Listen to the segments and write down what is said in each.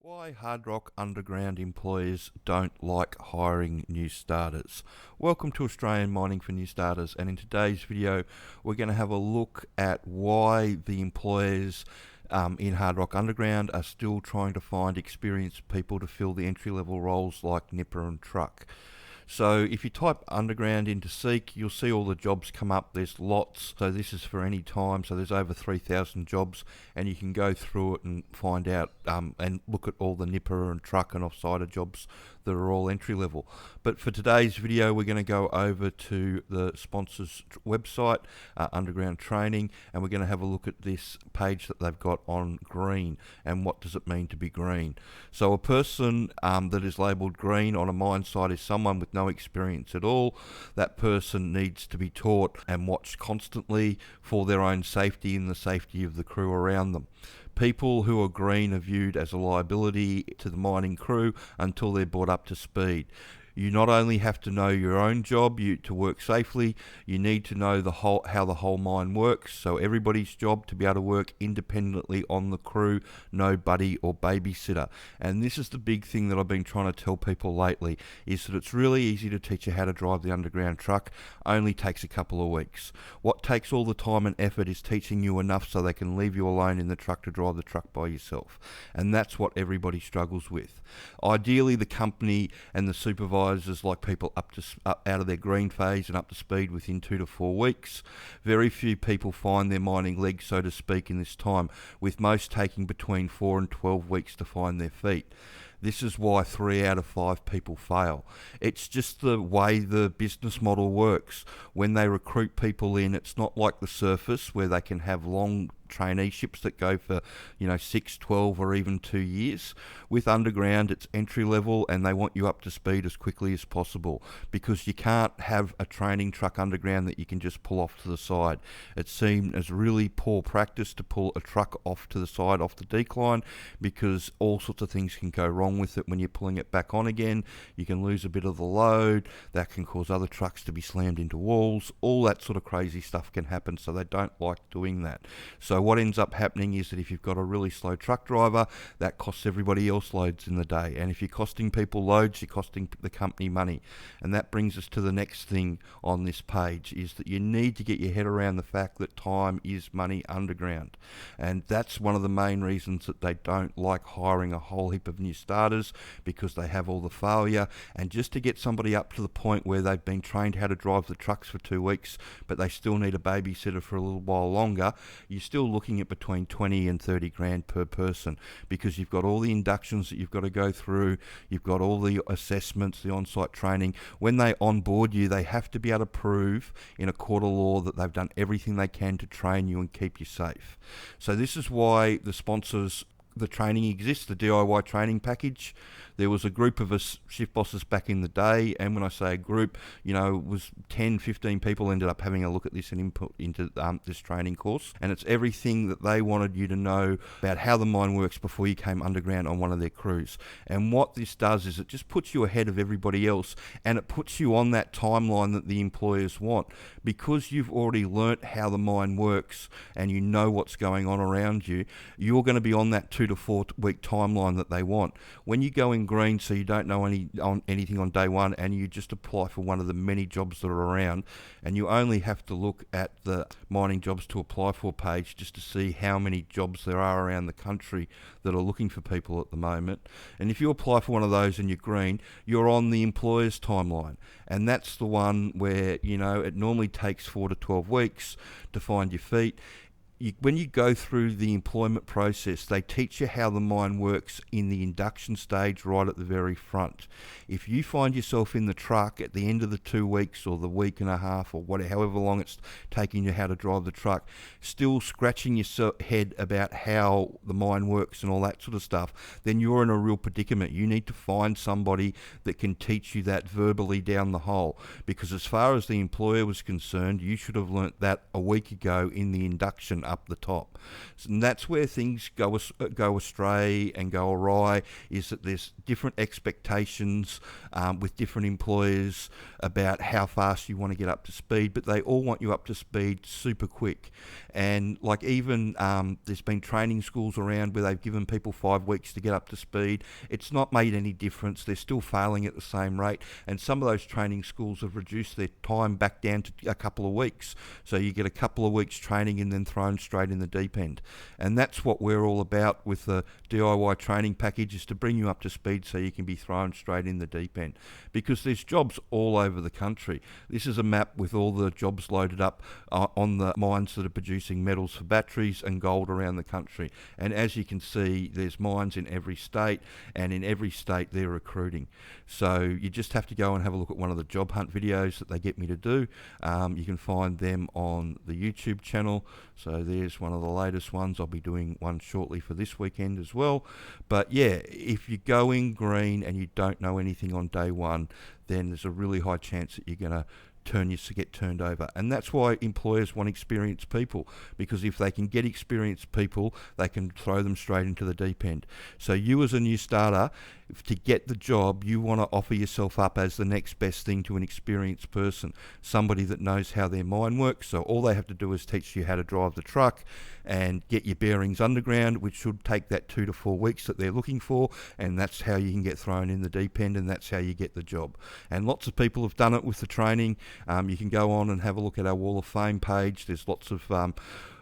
Why Hardrock Underground employers don't like hiring new starters. Welcome to Australian Mining for New Starters, and in today's video we're going to have a look at why the employers in Hardrock Underground are still trying to find experienced people to fill the entry level roles like nipper and truck. So if you type underground into Seek, you'll see all the jobs come up. There's lots. So this is for any time. So there's over 3,000 jobs, and you can go through it and find out and look at all the nipper and truck and offsider jobs that are all entry level. But for today's video, we're going to go over to the sponsor's website, Underground Training, and we're going to have a look at this page that they've got on green and what does it mean to be green. So a person that is labelled green on a mine site is someone with no experience at all. That person needs to be taught and watched constantly for their own safety and the safety of the crew around them. People who are green are viewed as a liability to the mining crew until they're brought up to speed. You not only have to know your own job to work safely, you need to know how the whole mine works. So everybody's job to be able to work independently on the crew, no buddy or babysitter. And this is the big thing that I've been trying to tell people lately, is that it's really easy to teach you how to drive the underground truck. Only takes a couple of weeks. What takes all the time and effort is teaching you enough so they can leave you alone in the truck to drive the truck by yourself. And that's what everybody struggles with. Ideally, the company and the supervisors like people up out of their green phase and up to speed within 2 to 4 weeks. Very few people find their mining legs, so to speak, in this time, with most taking between 4 and 12 weeks to find their feet. This is why 3 out of 5 people fail. It's just the way the business model works. When they recruit people in, it's not like the surface where they can have long traineeships that go for 6, 12 or even 2 years. With underground, it's entry level and they want you up to speed as quickly as possible, because you can't have a training truck underground that you can just pull off to the side. It's seen as really poor practice to pull a truck off to the side off the decline, because all sorts of things can go wrong with it when you're pulling it back on again. You can lose a bit of the load, that can cause other trucks to be slammed into walls. All that sort of crazy stuff can happen, so they don't like doing that. So what ends up happening is that if you've got a really slow truck driver, that costs everybody else loads in the day. And if you're costing people loads, you're costing the company money. And that brings us to the next thing on this page, is that you need to get your head around the fact that time is money underground. And that's one of the main reasons that they don't like hiring a whole heap of new starters, because they have all the failure. And just to get somebody up to the point where they've been trained how to drive the trucks for 2 weeks, but they still need a babysitter for a little while longer, you're still looking at between 20 and 30 grand per person, because you've got all the inductions that you've got to go through, you've got all the assessments, the on-site training. When they onboard you, they have to be able to prove in a court of law that they've done everything they can to train you and keep you safe. So this is why the training exists, the DIY training package. There was a group of us shift bosses back in the day, and when I say a group, it was 10, 15 people ended up having a look at this and input into this training course. And it's everything that they wanted you to know about how the mine works before you came underground on one of their crews. And what this does is it just puts you ahead of everybody else, and it puts you on that timeline that the employers want, because you've already learnt how the mine works and you know what's going on around you. You're going to be on that 2 to 4 week timeline that they want. When you go in green, so you don't know anything on day one, and you just apply for one of the many jobs that are around, and you only have to look at the mining jobs to apply for page just to see how many jobs there are around the country that are looking for people at the moment. And if you apply for one of those and you're green, you're on the employer's timeline, and that's the one where it normally takes 4 to 12 weeks to find your feet. When you go through the employment process, they teach you how the mine works in the induction stage right at the very front. If you find yourself in the truck at the end of the 2 weeks or the week and a half or however long it's taking you how to drive the truck, still scratching your head about how the mine works and all that sort of stuff, then you're in a real predicament. You need to find somebody that can teach you that verbally down the hole, because as far as the employer was concerned, you should have learnt that a week ago in the induction up the top. And that's where things go astray and go awry, is that there's different expectations with different employers about how fast you want to get up to speed, but they all want you up to speed super quick. And like even there's been training schools around where they've given people 5 weeks to get up to speed. It's not made any difference. They're still failing at the same rate, and some of those training schools have reduced their time back down to a couple of weeks. So you get a couple of weeks training and then thrown straight in the deep end. And that's what we're all about with the DIY training package, is to bring you up to speed so you can be thrown straight in the deep end. Because there's jobs all over the country. This is a map with all the jobs loaded up on the mines that are producing metals for batteries and gold around the country. And as you can see, there's mines in every state, and in every state they're recruiting. So you just have to go and have a look at one of the job hunt videos that they get me to do. You can find them on the YouTube channel. So there's one of the latest ones. I'll be doing one shortly for this weekend as well. But yeah, if you go in green and you don't know anything on day one, then there's a really high chance that you're going to get turned over. And that's why employers want experienced people, because if they can get experienced people, they can throw them straight into the deep end. So you as a new starter, to get the job, you want to offer yourself up as the next best thing to an experienced person, somebody that knows how their mine works. So all they have to do is teach you how to drive the truck and get your bearings underground, which should take that 2 to 4 weeks that they're looking for, and that's how you can get thrown in the deep end, and that's how you get the job. And lots of people have done it with the training. You can go on and have a look at our Wall of Fame page. There's lots of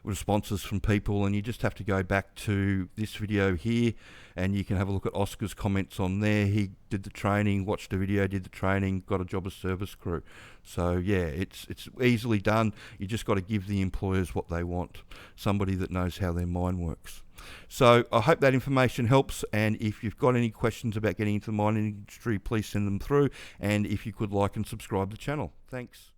responses from people, and you just have to go back to this video here and you can have a look at Oscar's comments on there. He did the training, watched the video, did the training, got a job as service crew. So yeah, it's easily done. You just got to give the employers what they want, somebody that knows how their mine works. So I hope that information helps, and if you've got any questions about getting into the mining industry, please send them through, and if you could like and subscribe to the channel. Thanks.